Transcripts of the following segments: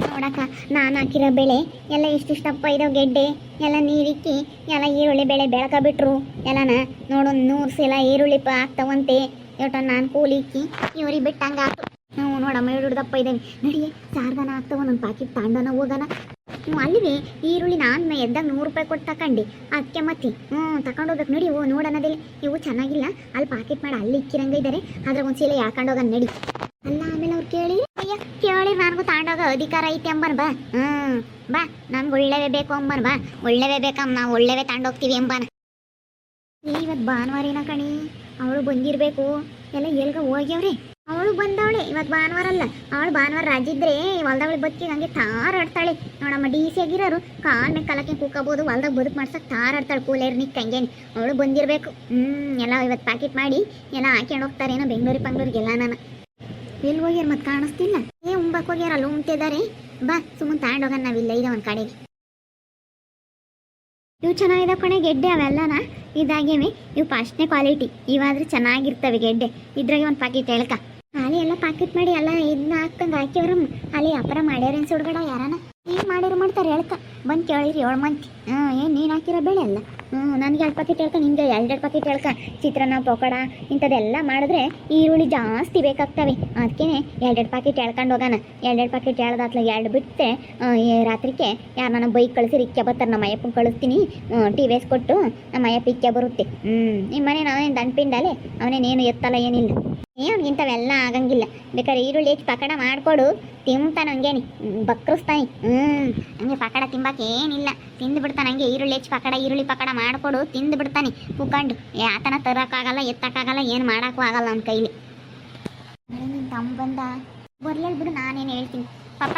ನೋಡಕ್ಕ ನಾನು ಹಾಕಿರೋ ಬೆಳೆ ಎಲ್ಲ ಇಷ್ಟಿಷ್ಟಪ್ಪ ಇದಾವೆ ಗೆಡ್ಡೆ ಎಲ್ಲ ನೀರಿಕ್ಕಿ ಎಲ್ಲ ಈರುಳ್ಳಿ ಬೆಳೆ ಬೆಳಕ ಬಿಟ್ರು ಎಲ್ಲನ ನೋಡು 100 ಸಲ ಈರುಳ್ಳಿ ಆಗ್ತಾವಂತೆ ಇವಟ ನಾನು ಕೂಲಿ ಇಕ್ಕಿ ಇವ್ರಿಗೆ ಬಿಟ್ಟಂಗ ಆತು. ನಾವು ನೋಡಮ್ಮ ಹಿಡಿದಪ್ಪ ಇದ್ದೇವೆ ನಡಿಯೇ ಸಾರ್ಗನ ಆಗ್ತಾವ ನನ್ನ ಪಾಕಿಟ್ ತಾಂಡನ ಹೋಗೋಣ. ಅಲ್ಲಿವೆ ಈರುಳ್ಳಿ ನಾನು ಎದ್ದಾಗ 100 ರೂಪಾಯಿ ಕೊಟ್ಟು ತಗೊಂಡು ಅದಕ್ಕೆ ಮತ್ತೆ ತಗೊಂಡೋಗ್ಬೇಕು ನಡಿ. ನೋಡೋಣದಿಲ್ಲ ಇವು ಚೆನ್ನಾಗಿಲ್ಲ ಅಲ್ಲಿ ಪಾಕೆಟ್ ಮಾಡಿ ಅಲ್ಲಿ ಇಕ್ಕಿರಂಗ ಇದ್ದಾರೆ ಅದ್ರ ಒಂದ್ಸಲ ಯಾಕೊಂಡೋಗ ನಡಿ. ಅಲ್ಲ ಆಮೇಲೆ ಅವ್ರು ಕೇಳಿ ಅಯ್ಯ ಕೇಳಿ ನನಗೂ ತಾಂಡೋಗ ಅಧಿಕಾರ ಐತೆ ಅಂಬನ್ ಬಾ. ಬಾ ನಮ್ಗೆ ಒಳ್ಳೆವೇ ಬೇಕು ಅಂಬನ್ ಬಾ. ಒಳ್ಳೆವೇ ಬೇಕಮ್ಮ ನಾವು ಒಳ್ಳೆವೇ ತಾಂಡೋಗ್ತೀವಿ ಅಂಬಾನ. ಇವತ್ತು ಭಾನುವಾರಿನ ಕಣಿ ಅವಳು ಬಂದಿರಬೇಕು ಎಲ್ಲ ಎಲ್ಗ ಹೋಗ್ಯವ್ರಿ. ಅವಳು ಬಂದವಳೆ ಇವತ್ತು ಭಾನುವಾರ ಅಲ್ಲ. ಅವಳು ಭಾನುವಾರ ರಾಜಿದ್ರೆ ಹೊಲ್ದವಳಿ ಬದುಕಿ ಹಂಗೆ ತಾರಾಡ್ತಾಳೆ ನೋಡಮ್ಮ. ಡಿ.ಸಿ ಆಗಿರೋರು ಕಾಲ್ ಮೇಲೆ ಕಲಕ್ಕೆ ಕೂಕಬೋದು ಹೊಲ್ದಾಗ ಬದುಕು ಮಾಡ್ಸಕ್ಕೆ ತಾರಾಡ್ತಾಳೆ ಕೂಲೇರ್ ನಿಕ್ಕಂಗೇನು. ಅವಳು ಬಂದಿರಬೇಕು. ಎಲ್ಲ ಇವತ್ತು ಪ್ಯಾಕೆಟ್ ಮಾಡಿ ಎಲ್ಲ ಹಾಕ್ಯಂಡು ಹೋಗ್ತಾರೇನೋ ಬೆಂಗಳೂರಿಗೆಲ್ಲ. ನಾನು ಎಲ್ಲಿ ಹೋಗ್ಯಾರ ಮತ್ತೆ ಕಾಣಿಸ್ತಿಲ್ಲ. ಉಂಬಕ್ಕೆ ಹೋಗ್ಯಾರ ಅಲ್ಲಿ ಉಂಬ್ತಿದ್ದಾರೆ. ಬಾ ಸುಮ್ಮನೆ ತಾಂಡೋಗ ನಾವಿಲ್ಲ ಇದೆ ಒಂದು ಕಡೆಗೆ. ಇವು ಚೆನ್ನಾಗಿದ್ದಾವೆ ಕಣೆ ಗೆಡ್ಡೆ ಅವೆಲ್ಲನ ಇದಾಗ್ಯವೆ. ಇವು ಫಸ್ಟ್ನೇ ಕ್ವಾಲಿಟಿ ಇವಾದ್ರೆ ಚೆನ್ನಾಗಿರ್ತವೆ ಗೆಡ್ಡೆ. ಇದ್ರಾಗೆ ಒಂದು ಪ್ಯಾಕೆಟ್ ಹೇಳ್ಕ ಅಲ್ಲಿ ಎಲ್ಲ ಪ್ಯಾಕೆಟ್ ಮಾಡಿ ಎಲ್ಲ ಇದನ್ನ ಹಾಕ್ತಂಗೆ ಹಾಕ್ಯವ್ರ. ಅಲ್ಲಿ ವ್ಯಾಪಾರ ಮಾಡ್ಯಾರೇನು ಸುಡ್ಗಡ ಯಾರನ ಏನು ಮಾಡ್ಯಾರ ಮಾಡ್ತಾರೆ ಹೇಳ್ಕ ಬಂದು ಕೇಳಿರಿ 7 ಮಂದಿ. ಏನು ನೀನು ಹಾಕಿರೋ ಬೆಳೆ ಅಲ್ಲ. ನನಗೆ 2 ಪ್ಯಾಕೆಟ್ ಹೇಳ್ಕ ನಿಮಗೆ 2 ಪ್ಯಾಕೆಟ್ ಹೇಳ್ಕ. ಚಿತ್ರಾನ್ನ ಪಕೋಡ ಇಂಥದ್ದೆಲ್ಲ ಮಾಡಿದ್ರೆ ಈರುಳ್ಳಿ ಜಾಸ್ತಿ ಬೇಕಾಗ್ತವೆ. ಅದಕ್ಕೆ 2 ಪ್ಯಾಕೆಟ್ ಹೇಳ್ಕೊಂಡು ಹೋಗೋಣ. 2 ಪ್ಯಾಕೆಟ್ ಹೇಳ್ದಾತ್ಲ 2 ಬಿಟ್ಟೆ ರಾತ್ರಿಗೆ ಯಾರು ನನ್ನ ಬೈಕ್ ಕಳಿಸಿರಿ ಇಕ್ಕೆ ಬರ್ತಾರೆ. ನಮ್ಮ ಅಯ್ಯಪ್ಪನ ಕಳಿಸ್ತೀನಿ TVS ಕೊಟ್ಟು ನಮ್ಮ ಅಯ್ಯಪ್ಪ ಇಕ್ಕೆ ಬರುತ್ತೆ. ನಿಮ್ಮ ಮನೆ ನಾವೇನು ದಂಡ್ಪಿಂಡಲೆ ಅವನೇನೇನು ಎತ್ತಲ್ಲ ಏನಿಲ್ಲ. ಇಂಥವೆಲ್ಲ ಆಗಂಗಿಲ್ಲ. ಬೇಕಾದ್ರೆ ಈರುಳ್ಳಿ ಹೆಚ್ಚು ಪಕೋಡ ಮಾಡಿಕೊಡು ತಿಂತಾನೆ ಹಂಗೇನಿ ಬಕ್ರಿಸ್ತಾನೆ. ಹಂಗೆ ಪಕೋಡ ತಿಂಬಕ್ಕೆ ಏನಿಲ್ಲ ತಿಂದು ಬಿಡ್ತಾನೆ. ಹಂಗೆ ಈರುಳ್ಳಿ ಹೆಚ್ಚು ಈರುಳ್ಳಿ ಪಕೋಡ ಮಾಡಿಕೊಡು ತಿಂದು ಬಿಡ್ತಾನೆ ಕುಕ್ಕಂಡು. ಆತನ ತರೋಕ್ಕಾಗಲ್ಲ ಎತ್ತಕ್ಕಾಗಲ್ಲ ಏನು ಮಾಡೋಕ್ಕೂ ಆಗಲ್ಲ ಅವ್ನ ಕೈಲಿ. ನಿನ್ನ ತಮ್ಮ ಬಂದ ಬರ್ಲೇಳಿ ಬಿಡು ನಾನೇನು ಹೇಳ್ತೀನಿ. ಪಾಪ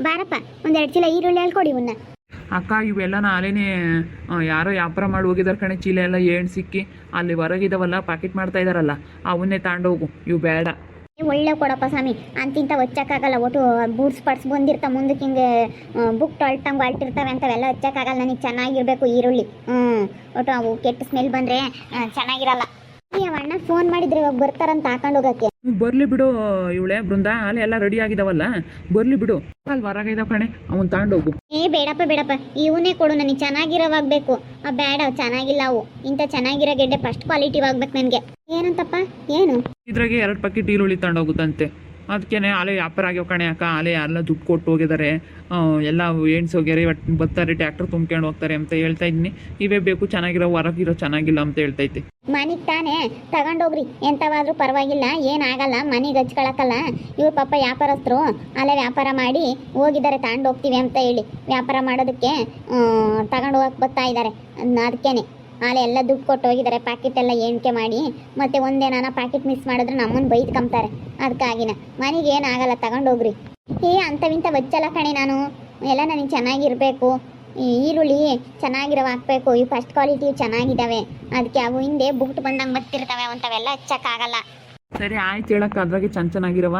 ಬಾರಪ್ಪ 1-2 ಚೀಲ ಈರುಳ್ಳಿ ಹೇಳ್ಕೊಡಿ ಇವನ್ನ. ಅಕ್ಕ ಇವೆಲ್ಲ ನಾಳೆನೇ ಯಾರೋ ವ್ಯಾಪಾರ ಮಾಡಿ ಹೋಗಿದ್ದಾರೆ ಕಣೆ. ಚೀಲ ಎಲ್ಲ ಏಣ್ ಸಿಕ್ಕಿ ಅಲ್ಲಿ ಹೊರಗಿದಾವಲ್ಲ ಪ್ಯಾಕೆಟ್ ಮಾಡ್ತಾ ಇದ್ದಾರಲ್ಲ ಅವನ್ನೇ ತಗೊಂಡೋಗು. ಇವು ಬೇಡ. ಒಳ್ಳೆ ಕೊಡಪ್ಪ ಸ್ವಾಮಿ ಅಂತಿಂತ ಹೊಚ್ಚಕ್ಕಾಗಲ್ಲ. ಒಟ್ಟು ಬೂಟ್ಸ್ ಪರ್ಸ್ ಬಂದಿರ್ತಾವೆ ಮುಂದಕ್ಕೆ ಹಿಂಗೆ ಬುಕ್ ಟೊಳ್ಟಂಗೆ ಹೊಲ್ಟಿರ್ತವೆ ಅಂಥವೆಲ್ಲ ಹೊಚ್ಚಕ್ಕಾಗಲ್ಲ. ನನಗೆ ಚೆನ್ನಾಗಿರಬೇಕು ಈರುಳ್ಳಿ. ಒಟ್ಟು ಅವು ಕೆಟ್ಟ ಸ್ಮೆಲ್ ಬಂದರೆ ಚೆನ್ನಾಗಿರಲ್ಲ. ಅಣ್ಣ ಫೋನ್ ಮಾಡಿದ್ರೆ ಇವಾಗ ಬರ್ತಾರಂತ ಹಾಕೊಂಡು ಹೋಗಕ್ಕೆ. ಬರ್ಲಿ ಬಿಡು ಇವಳೆ ಬೃಂದ ಅಲ್ಲಿ ಎಲ್ಲ ರೆಡಿ ಆಗಿದಾವಲ್ಲ ಬರ್ಲಿ ಬಿಡು. ಅಲ್ಲಿ ಹೊರಗಿದಾವ ಕಣೆ ಅವನ್ ತಗೊಂಡೋಗು. ಬೇಡಪ್ಪ ಇವನ್ನೇ ಕೊಡು. ನನಗೆ ಚೆನ್ನಾಗಿರೋವಾಗಬೇಕು. ಬೇಡ ಚೆನ್ನಾಗಿಲ್ಲ ಅವು. ಇಂಥ ಚೆನ್ನಾಗಿರೋ ಗೆಡ್ಡೆ ಫಸ್ಟ್ ಕ್ವಾಲಿಟಿ ಆಗ್ಬೇಕು ನನಗೆ. ಏನಂತಪ್ಪ ಏನು ಇದ್ರಾಗೆ 2 ಪ್ಯಾಕೆಟ್ ಈರುಳ್ಳಿ ತಗೊಂಡೋಗುತ್ತಂತೆ. ಅದಕ್ಕೇನೆ ಆಲೆ ವ್ಯಾಪಾರ ಆಗ್ಯಾವ ಕಣೆ ಅಕ್ಕ. ಆಲೆ ಎಲ್ಲ ದುಡ್ಡು ಕೊಟ್ಟು ಹೋಗಿದ್ದಾರೆ. ಎಲ್ಲ ಎಣ್ಸೋಗ್ಯಾರೆ ಒಟ್ಟು ಬರ್ತಾರೆ ಟ್ಯಾಕ್ಟರ್ ತುಂಬ್ಕೊಂಡು ಹೋಗ್ತಾರೆ ಅಂತ ಹೇಳ್ತಾ ಇದ್ದೀನಿ. ಇವೇ ಬೇಕು ಚೆನ್ನಾಗಿರೋ ಹೊರಗಿರೋ ಚೆನ್ನಾಗಿಲ್ಲ ಅಂತ ಹೇಳ್ತೈತೆ. ಮನೆಗೆ ತಾನೇ ತಗೊಂಡೋಗ್ರಿ ಎಂಥವಾದ್ರೂ ಪರವಾಗಿಲ್ಲ ಏನಾಗಲ್ಲ. ಮನೆಗೆ ಹಚ್ಕೊಳಕ್ಕಲ್ಲ. ಇವ್ರ ಪಾಪ ವ್ಯಾಪಾರಸ್ಥರು ಅಲ್ಲೇ ವ್ಯಾಪಾರ ಮಾಡಿ ಹೋಗಿದ್ದಾರೆ ತಗೊಂಡೋಗ್ತೀವಿ ಅಂತ ಹೇಳಿ ವ್ಯಾಪಾರ ಮಾಡೋದಕ್ಕೆ ತಗೊಂಡು ಹೋಗಕ್ಕೆ ಬರ್ತಾ ಇದ್ದಾರೆ. ಅದಕ್ಕೇನೆ ಆಲೆ ಎಲ್ಲ ದುಡ್ಡು ಕೊಟ್ಟು ಹೋಗಿದ್ದಾರೆ. ಪ್ಯಾಕೆಟ್ ಎಲ್ಲ ಎಣಿಕೆ ಮಾಡಿ ಮತ್ತೆ ಒಂದೇನಾನ ಪ್ಯಾಕೆಟ್ ಮಿಸ್ ಮಾಡಿದ್ರೆ ನಮ್ಮನ್ನು ಬೈದ್ಕೊಂತಾರೆ. ಅದಕ್ಕಾಗಿನ ಮನೆಗೆ ಏನಾಗಲ್ಲ ತಗೊಂಡೋಗ್ರಿ. ಅಂಥವಿಂಥ ಬಚ್ಚಲ್ಲ ಕಣೆ ನಾನು. ಎಲ್ಲ ನನಗೆ ಚೆನ್ನಾಗಿರಬೇಕು. ಈರುಳ್ಳಿ ಚೆನ್ನಾಗಿರೋ ಹಾಕಬೇಕು. ಇವು ಫಸ್ಟ್ ಕ್ವಾಲಿಟಿ ಚೆನ್ನಾಗಿದ್ದಾವೆ. ಅದಕ್ಕೆ ಅವು ಹಿಂದೆ ಬುಕ್ಟ್ ಬಂದಂಗೆ ಬರ್ತಿರ್ತವೆ. ಅಂಥವೆಲ್ಲ ಹಚ್ಚಕ್ಕಾಗಲ್ಲ. ಸರಿ ಆಯ್ತು ಹೇಳಕ್ಕ. ಅದ್ರಾಗೆ ಚೆನ್ನಾಗಿರವ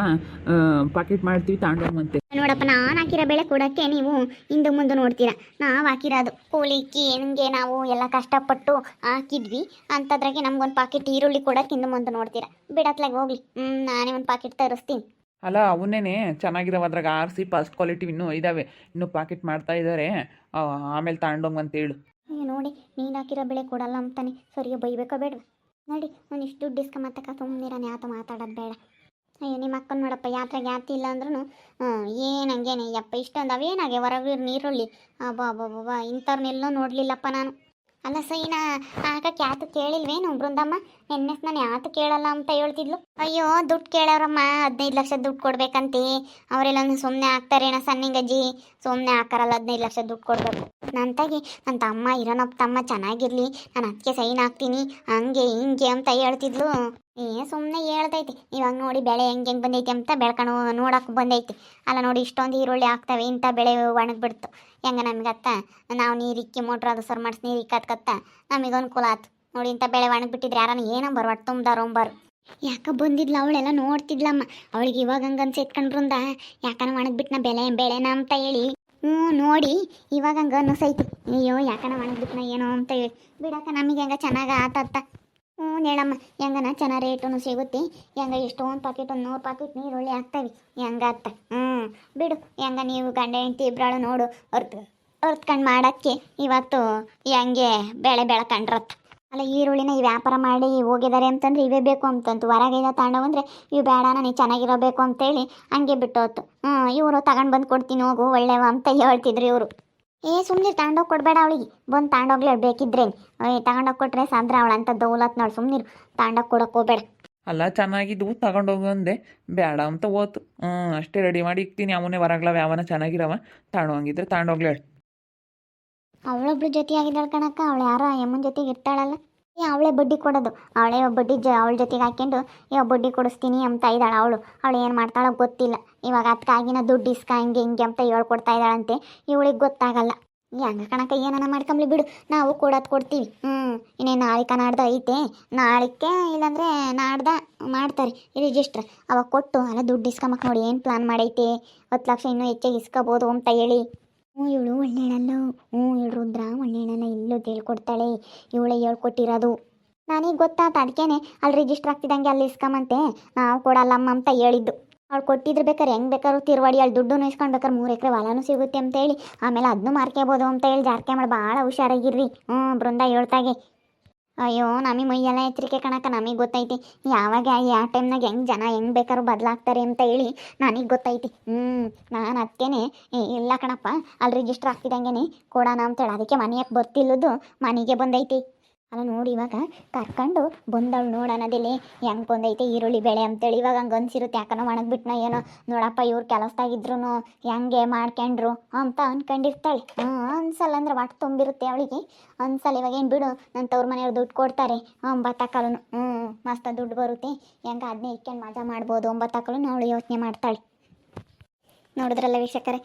ಪ್ಯಾಕೆಟ್ ಮಾಡ್ತೀವಿ ತಗೊಂಡೋಗಂತೆ. ನೋಡಪ್ಪ ನಾನು ಹಾಕಿರೋ ಬೆಳೆ ಕೊಡೋಕ್ಕೆ ನೀವು ಹಿಂದೆ ಮುಂದೆ ನೋಡ್ತೀರಾ. ನಾವು ಹಾಕಿರೋದು ಕೂಲಿಕ್ಕಿ ನಿಮಗೆ ನಾವು ಎಲ್ಲ ಕಷ್ಟಪಟ್ಟು ಹಾಕಿದ್ವಿ. ಅಂಥದ್ರಾಗೆ ನಮ್ಗೊಂದು ಪ್ಯಾಕೆಟ್ ಈರುಳ್ಳಿ ಕೊಡೋಕೆ ಹಿಂದೆ ಮುಂದೆ ನೋಡ್ತೀರಾ. ಬಿಡತ್ಲಾಗ ಹೋಗ್ಲಿ. ನಾನೇ ಒಂದು ಪ್ಯಾಕೆಟ್ ತರಿಸ್ತೀನಿ. ಅಲ್ಲ ಅವನ್ನೇ ಚೆನ್ನಾಗಿದಾವೆ. ಅದ್ರಾಗ ಆರಿಸಿ ಫಸ್ಟ್ ಕ್ವಾಲಿಟಿ ಇನ್ನೂ ಇದ್ದಾವೆ. ಇನ್ನೂ ಪ್ಯಾಕೆಟ್ ಮಾಡ್ತಾ ಇದ್ದಾರೆ. ಆಮೇಲೆ ತಗೊಂಡೋಗಂತೇಳು. ನೋಡಿ ನೀನು ಹಾಕಿರೋ ಬೆಳೆ ಕೊಡಲ್ಲ ಅಂತಾನೆ ಸರಿಯೋ ಬೈಬೇಕೋ ಬೇಡವಾ. ನೋಡಿ ಒಂದಿಷ್ಟು ದುಡ್ಡು ಇಸ್ಕೊಂಬತ್ತಕ್ಕ ಸುಮ್ಮನಿರಾನೆ ಆತ ಮಾತಾಡೋದು ಬೇಡ. ಅಯ್ಯೋ ನಿಮ್ಮ ಅಕ್ಕನ ನೋಡಪ್ಪ ಯಾತ್ರೆಗೆ ಯಾತಿ ಇಲ್ಲ ಅಂದ್ರೂ ಏನಂಗೇನೆ ಯಪ್ಪ ಇಷ್ಟೊಂದು ಅವೇನಾಗೆ ಹೊರಗೆ ನೀರುಳ್ಳಿ ಅಬ್ಬಾ ಇಂಥವ್ರನ್ನೆಲ್ಲೋ ನೋಡಲಿಲ್ಲಪ್ಪ ನಾನು. ಅಲ್ಲ ಸೈನಾ ಹಾಕಕ್ಕೆ ಯಾತು ಕೇಳಿಲ್ವೇನು ಬೃಂದಮ್ಮ? ನೆನ್ನೆಸ್ ನಾನು ಯಾತು ಕೇಳಲ್ಲ ಅಂತ ಹೇಳ್ತಿದ್ಲು. ಅಯ್ಯೋ ದುಡ್ಡು ಕೇಳೋರಮ್ಮ 15 ಲಕ್ಷ ದುಡ್ಡು ಕೊಡ್ಬೇಕಂತೆ. ಅವರೆಲ್ಲ ಸುಮ್ಮನೆ ಹಾಕ್ತಾರೇನ ಸಣ್ಣಿಗಜ್ಜಿ? ಸುಮ್ಮನೆ ಹಾಕಾರಲ್ಲ 15 ಲಕ್ಷ ದುಡ್ಡು ಕೊಡಬೇಕು. ನನ್ನ ತಮ್ಮ ಇರೋನಪ್ಪ ತಮ್ಮ ಚೆನ್ನಾಗಿರಲಿ ನಾನು ಅದಕ್ಕೆ ಸೈನ್ ಹಾಕ್ತೀನಿ ಹಂಗೆ ಹಿಂಗೆ ಅಂತ ಹೇಳ್ತಿದ್ಲು. ಸುಮ್ಮನೆ ಹೇಳ್ತೈತಿ. ಇವಾಗ ನೋಡಿ ಬೆಳೆ ಹೆಂಗೆ ಬಂದೈತಿ ಅಂತ ಬೆಳ್ಕೊಂಡು ನೋಡೋಕೆ ಬಂದೈತಿ. ಅಲ್ಲ ನೋಡಿ ಇಷ್ಟೊಂದು ಈರುಳ್ಳಿ ಹಾಕ್ತವೆ ಇಂಥ ಬೆಳೆ ಒಣಗಿಬಿಡ್ತು. ಹೆಂಗೆ ನಮಗತ್ತ ನಾವು ನೀರಿಕ್ಕಿ ಮೋಟ್ರ್ ಅದು ಸರ್ ಮಾಡಿಸಿ ನೀರು ಇಕ್ಕತ್ಕತ್ತ ನಮಗೆ ಅನುಕೂಲ ಆಯ್ತು. ನೋಡಿ ಇಂಥ ಬೆಳೆ ಒಣಗಿಬಿಟ್ಟಿದ್ರೆ ಯಾರನ್ನ ಏನಂಬರು ಒಟ್ಟು ತುಂಬ್ದಾರೊಂಬರು. ಯಾಕೆ ಬಂದಿದ್ಲ ಅವಳೆಲ್ಲ ನೋಡ್ತಿದ್ಲಮ್ಮ. ಅವಳಿಗೆ ಇವಾಗ ಹಂಗೆ ಅನ್ಸಿಟ್ಕೊಂಡು ಬೃಂದ ಯಾಕನ ಒಣಗಿಬಿಟ್ನ ಬೆಳೆನ ಅಂತ ಹೇಳಿ. ನೋಡಿ ಇವಾಗ ಹಂಗೆ ಅನ್ನಿಸೈತಿ. ಅಯ್ಯೋ ಯಾಕನ ಒಣಗಿಬಿಟ್ನ ಏನೋ ಅಂತ ಹೇಳಿ. ಬಿಡಕ್ಕ ನಮಗೆ ಹಂಗೆ ಚೆನ್ನಾಗಿ ಆತತ್ತ. ಹ್ಞೂ ಹೇಳಮ್ಮ ಹೆಂಗನ ಚೆನ್ನಾಗಿ ರೇಟು ಸಿಗುತ್ತೆ ಹೆಂಗ ಎಷ್ಟೊಂದು ಪಾಕೆಟ್ ಒಂದು 100 ಪಾಕೆಟ್ ನೀರುಳ್ಳಿ ಹಾಕ್ತಾವೆ ಹೆಂಗಾಗ್ತ ಬಿಡು ಹೆಂಗ ನೀವು ಗಂಡ ಹೆಂಡತಿ ಇಬ್ರಾಳು ನೋಡು ಅರ್ತ್ಕಂಡು ಮಾಡೋಕ್ಕೆ ಇವತ್ತು ಹೆಂಗೆ ಬೆಳೆ ಬೆಳ್ಕೊಂಡ್ರತ್ತ ಅಲ್ಲ ಈರುಳ್ಳಿನ ಈ ವ್ಯಾಪಾರ ಮಾಡಿ ಹೋಗಿದ್ದಾರೆ ಅಂತಂದ್ರೆ ಇವೇ ಬೇಕು ಅಂತಂತು ಹೊರಗಿಂದ ತಗೊಂಡೋಗಂದ್ರೆ ಇವು ಬೇಡ ನನಗೆ ಚೆನ್ನಾಗಿರಬೇಕು ಅಂತೇಳಿ ಹಂಗೆ ಬಿಟ್ಟೋತು ಇವರು ತಗೊಂಡು ಬಂದು ಕೊಡ್ತೀನಿ ಹೋಗು ಒಳ್ಳೆವ ಅಂತ ಹೇಳ್ತಿದ್ರು ಇವರು ಸುಮ್ಮನೆ ತಗೊಂಡೋಗಿ ಕೊಡಬೇಡ ಅವಳಿಗೆ ಬಂದು ತಗೊಂಡೋಗ್ಲಿ ಬೇಕಿದ್ರೇನು ತಗೊಂಡೋಗಿ ಕೊಟ್ರೆ ಸಾಂದ್ರ ಅವಳ ಅಂತ ದೌಲತ್ ನೋಡಿ ಸುಮ್ಮನಿರು ತಗೊಂಡೋಗಿ ಕೊಡೋಕೆ ಹೋಗ್ಬೇಡ ಅಲ್ಲ ಚೆನ್ನಾಗಿದ್ವು ತಗೊಂಡೋಗು ಅಂದೆ ಬೇಡ ಅಂತ ಓತು ಅಷ್ಟೇ ರೆಡಿ ಮಾಡಿ ಇಕ್ತೀನಿ ಅವನೇ ಹೊರಗ್ಲವ ಯಾವನ ಚೆನ್ನಾಗಿರವ ತಗೊಂಡೋಗಿದ್ರೆ ತಗೊಂಡೋಗ್ಲಿ ಹೇಳಿ ಅವಳೊಬ್ಳು ಜೊತೆ ಆಗಿದ್ದಾಳೆ ಕಣಕ್ಕ ಅವಳು ಯಾರೋ ಯಮ್ಮನ ಜೊತೆಗೆ ಇರ್ತಾಳಲ್ಲ ಅವಳೇ ಬಡ್ಡಿ ಕೊಡೋದು ಅವಳೇ ಬಡ್ಡಿ ಅವಳ ಜೊತೆಗೆ ಹಾಕ್ಕೊಂಡು ಇವಾಗ ಬಡ್ಡಿ ಕೊಡಿಸ್ತೀನಿ ಅಂತ ಇದ್ದಾಳೆ ಅವಳು ಏನು ಮಾಡ್ತಾಳೋ ಗೊತ್ತಿಲ್ಲ ಇವಾಗ ಅದಕ್ಕಾಗಿನ ದುಡ್ಡು ಇಸ್ಕ ಹಿಂಗೆ ಅಂತ ಹೇಳ್ಕೊಡ್ತಾ ಇದ್ದಾಳಂತೆ ಇವಳಿಗೆ ಗೊತ್ತಾಗಲ್ಲ ಹೆಂಗ ಕಣಕ್ಕ ಏನನ ಮಾಡ್ಕೊಂಬ್ಲಿ ಬಿಡು ನಾವು ಕೊಡೋದು ಕೊಡ್ತೀವಿ ಇನ್ನೇ ನಾಳಿಕ ನಾಡ್ದ ಐತೆ ನಾಳಿಕೆ ಇಲ್ಲಾಂದರೆ ನಾಡ್ದ ಮಾಡ್ತಾರೆ ರಿಜಿಸ್ಟ್ರ್ ಅವಾಗ ಕೊಟ್ಟು ಅಲ್ಲ ದುಡ್ಡು ಇಸ್ಕೊಂಬಕ್ಕೆ ನೋಡಿ ಏನು ಪ್ಲಾನ್ ಮಾಡೈತೆ 10 ಲಕ್ಷ ಇನ್ನೂ ಹೆಚ್ಚಾಗಿ ಇಸ್ಕೋಬೋದು ಅಂತ ಹೇಳಿ ಇವಳು ಒಳ್ಳೆಯಳಲ್ಲೋ ಇವಳು ರುದ್ರ ಒಳ್ಳೆಯಳಲ್ಲ ಇಲ್ಲೂ ಹೇಳ್ಕೊಡ್ತಾಳೆ ಇವಳೇ ಹೇಳ್ಕೊಟ್ಟಿರೋದು ನನಗೆ ಗೊತ್ತಾತ ಅದಕ್ಕೇನೆ ಅಲ್ಲಿ ರಿಜಿಸ್ಟ್ರ್ ಆಗ್ತಿದ್ದಂಗೆ ಅಲ್ಲಿ ಇಸ್ಕೊಂಬಂತೆ ನಾವು ಕೊಡಲ್ಲಮ್ಮ ಅಂತ ಹೇಳಿದ್ದು ಅವ್ಳು ಕೊಟ್ಟಿದ್ರೆ ಬೇಕಾದ್ರೆ ಹೆಂಗೆ ಬೇಕಾದ್ರೂ ತಿರುವಾಡಿ ಅಲ್ಲಿ ದುಡ್ಡು ಇಸ್ಕೊಂಡು ಬೇಕಾದ್ರೆ 3 ಎಕರೆ ಹೊಲನೂ ಸಿಗುತ್ತೆ ಅಂತ ಹೇಳಿ ಆಮೇಲೆ ಅದನ್ನೂ ಮಾರ್ಕೋಬೋದು ಅಂತ ಹೇಳಿ ಜಾರ್ಕೆ ಮಾಡಿ ಭಾಳ ಹುಷಾರಾಗಿರ್ರಿ ಬೃಂದ ಹೇಳ್ತಾಗೆ ಅಯ್ಯೋ ನಮಗೆ ಮೈಯೆಲ್ಲ ಎಚ್ಚರಿಕೆ ಕಣಕ್ಕ ನಮಗೆ ಗೊತ್ತೈತಿ ಯಾವಾಗ ಯಾವ ಟೈಮ್ನಾಗ ಹೆಂಗೆ ಬೇಕಾದ್ರೂ ಬದಲಾಗ್ತಾರೆ ಅಂತ ಹೇಳಿ ನನಗೆ ಗೊತ್ತೈತಿ ನಾನು ಅದಕ್ಕೇನೆ ಇಲ್ಲ ಕಣಪ್ಪ ಅಲ್ಲಿ ರಿಜಿಸ್ಟ್ರ್ ಆಗ್ತಿದ್ದಂಗೆ ಕೊಡೋಣ ಅಂತೇಳಿ ಅದಕ್ಕೆ ಮನೆಯಕ್ಕೆ ಬರ್ತಿಲ್ಲದು ಮನೆಗೆ ಬಂದೈತಿ ಅಲ್ಲ ನೋಡಿ ಇವಾಗ ಕರ್ಕೊಂಡು ಬಂದವಳು ನೋಡೋಣದಿಲ್ಲಿ ಹೆಂಗೆ ಬಂದೈತೆ ಈರುಳ್ಳಿ ಬೆಳೆ ಅಂತೇಳಿ ಇವಾಗ ಹಂಗೆ ಅನ್ಸಿರುತ್ತೆ ಯಾಕನೋ ಒಣಗ್ಬಿಟ್ನ ಏನೋ ನೋಡಪ್ಪ ಇವ್ರು ಕೆಲಸದಾಗಿದ್ರು ಹೆಂಗೆ ಮಾಡ್ಕೊಂಡ್ರು ಅಂತ ಅನ್ಕೊಂಡಿರ್ತಾಳೆ ಅನ್ಸಲ್ಲ ಅಂದ್ರೆ ಒಟ್ಟು ತುಂಬಿರುತ್ತೆ ಅವಳಿಗೆ ಅನ್ಸಲ್ಲ ಇವಾಗ ಏನು ಬಿಡು ನನ್ನ ತವ್ರ ಮನೆಯವ್ರು ದುಡ್ಡು ಕೊಡ್ತಾರೆ 9 ಹಾಕಲು ಮಸ್ತ್ ದುಡ್ಡು ಬರುತ್ತೆ ಹೆಂಗೆ ಅದನ್ನೇ ಇಕ್ಕೊಂಡು ಮಜಾ ಮಾಡ್ಬೋದು 9 ಹಾಕಲು ಅವಳು ಯೋಚನೆ ಮಾಡ್ತಾಳೆ ನೋಡಿದ್ರಲ್ಲ ವೀಕ್ಷಕರೇ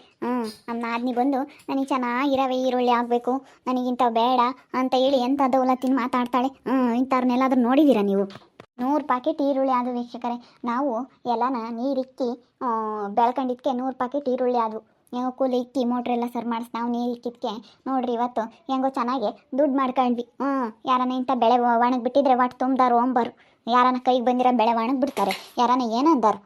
ನಮ್ಮ ನಾದಿನಿ ಬಂದು ನನಗೆ ಚೆನ್ನಾಗಿರವೆ ಈರುಳ್ಳಿ ಆಗಬೇಕು ನನಗಿಂಥವು ಬೇಡ ಅಂತ ಹೇಳಿ ಎಂಥ ದೌಲತ್ತಿನ ಮಾತಾಡ್ತಾಳೆ ಇಂಥವ್ರನ್ನೆಲ್ಲಾದ್ರೂ ನೋಡಿದ್ದೀರಾ ನೀವು 100 ಪಾಕೆಟ್ ಈರುಳ್ಳಿ ಆದವು ವೀಕ್ಷಕರೇ ನಾವು ಎಲ್ಲನ ನೀರಿಕ್ಕಿ ಬೆಳ್ಕೊಂಡಿದ್ದಕ್ಕೆ 100 ಪಾಕೆಟ್ ಈರುಳ್ಳಿ ಆದವು ಹೆಂಗೋ ಕೂಲಿ ಇಕ್ಕಿ ಮೋಟ್ರೆಲ್ಲ ಸರ್ ಮಾಡಿಸಿ ನಾವು ನೀರು ಇಕ್ಕಿದ್ದಕ್ಕೆ ನೋಡ್ರಿ ಇವತ್ತು ಹೆಂಗೋ ಚೆನ್ನಾಗಿ ದುಡ್ಡು ಮಾಡ್ಕೊಂಡ್ವಿ ಯಾರನ್ನ ಇಂಥ ಬೆಳೆ ಒಣಗಿಬಿಟ್ಟಿದ್ರೆ ಒಟ್ಟು ತುಂಬ್ದಾರು ಒಂಬರು ಯಾರನ್ನ ಕೈಗೆ ಬಂದಿರೋ ಬೆಳೆ ಒಣಗಿ ಬಿಡ್ತಾರೆ ಯಾರನ್ನ ಏನಂದಾರು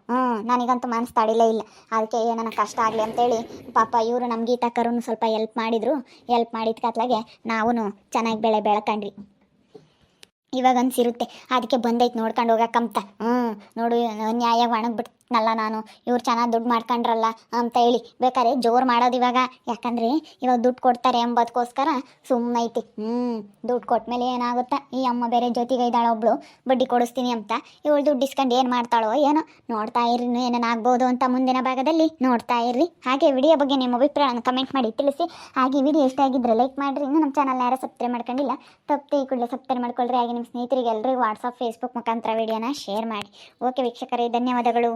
ನನಗಂತೂ ಮನಸ್ಸು ತಡಿಲೇ ಇಲ್ಲ ಅದಕ್ಕೆ ಏನನ್ನ ಕಷ್ಟ ಆಗಲಿ ಅಂತೇಳಿ ಪಾಪ ಇವರು ನಮ್ಮ ಗೀತಾಕರು ಸ್ವಲ್ಪ ಹೆಲ್ಪ್ ಮಾಡಿದರು ಹೆಲ್ಪ್ ಮಾಡಿದ ಕತ್ಲಾಗೆ ನಾವು ಚೆನ್ನಾಗಿ ಬೆಳೆ ಬೆಳ್ಕೊಂಡ್ವಿ ಇವಾಗ ಅನ್ಸಿರುತ್ತೆ ಅದಕ್ಕೆ ಬಂದೈತೆ ನೋಡ್ಕೊಂಡು ಹೋಗಕ್ಕಂತ ನೋಡು ನ್ಯಾಯ ಒಣಗ್ಬಿಟ್ನಲ್ಲ ನಾನು ಇವ್ರು ಚೆನ್ನಾಗಿ ದುಡ್ಡು ಮಾಡ್ಕೊಂಡ್ರಲ್ಲ ಅಂತ ಹೇಳಿ ಬೇಕಾದ್ರೆ ಜೋರು ಮಾಡೋದು ಇವಾಗ ಯಾಕಂದರೆ ಇವಾಗ ದುಡ್ಡು ಕೊಡ್ತಾರೆ ಎಂಬದಕ್ಕೋಸ್ಕರ ಸುಮ್ಮನೈತಿ ದುಡ್ಡು ಕೊಟ್ಮೇಲೆ ಏನಾಗುತ್ತಾ ಈ ಅಮ್ಮ ಬೇರೆ ಜೊತೆಗೆ ಇದ್ದಾಳೆ ಒಬ್ಳು ಬಡ್ಡಿ ಕೊಡಿಸ್ತೀನಿ ಅಂತ ಇವಳು ದುಡ್ಡು ಇಸ್ಕೊಂಡು ಏನು ಮಾಡ್ತಾಳೋ ಏನೋ ನೋಡ್ತಾ ಇರ್ರಿ ಏನೇನು ಆಗ್ಬೋದು ಅಂತ ಮುಂದಿನ ಭಾಗದಲ್ಲಿ ನೋಡ್ತಾ ಇರ್ರಿ ಹಾಗೆ ವಿಡಿಯೋ ಬಗ್ಗೆ ನಿಮ್ಮ ಅಭಿಪ್ರಾಯನ ಕಮೆಂಟ್ ಮಾಡಿ ತಿಳಿಸಿ ಹಾಗೆ ವಿಡಿಯೋ ಇಷ್ಟ ಆಗಿದ್ರೆ ಲೈಕ್ ಮಾಡಿರಿ ಇನ್ನೂ ನಮ್ಮ ಚಾನಲ್ ಯಾರು ಸಬ್ಸ್ಕ್ರೈಬ್ ಮಾಡ್ಕೊಂಡಿಲ್ಲ ತಪ್ಪದೆ ಈ ಕೂಡಲೇ ಸಬ್ಸ್ಕ್ರೈಬ್ ಮಾಡ್ಕೊಳ್ರಿ ಹಾಗೆ ನಿಮ್ಮ ಸ್ನೇಹಿತರಿಗೆ ಎಲ್ಲರಿಗೂ ವಾಟ್ಸಪ್ ಫೇಸ್ಬುಕ್ ಮುಖಾಂತರ ವಿಡಿಯೋನ ಶೇರ್ ಮಾಡಿ ಓಕೆ ವೀಕ್ಷಕರೇ ಧನ್ಯವಾದಗಳು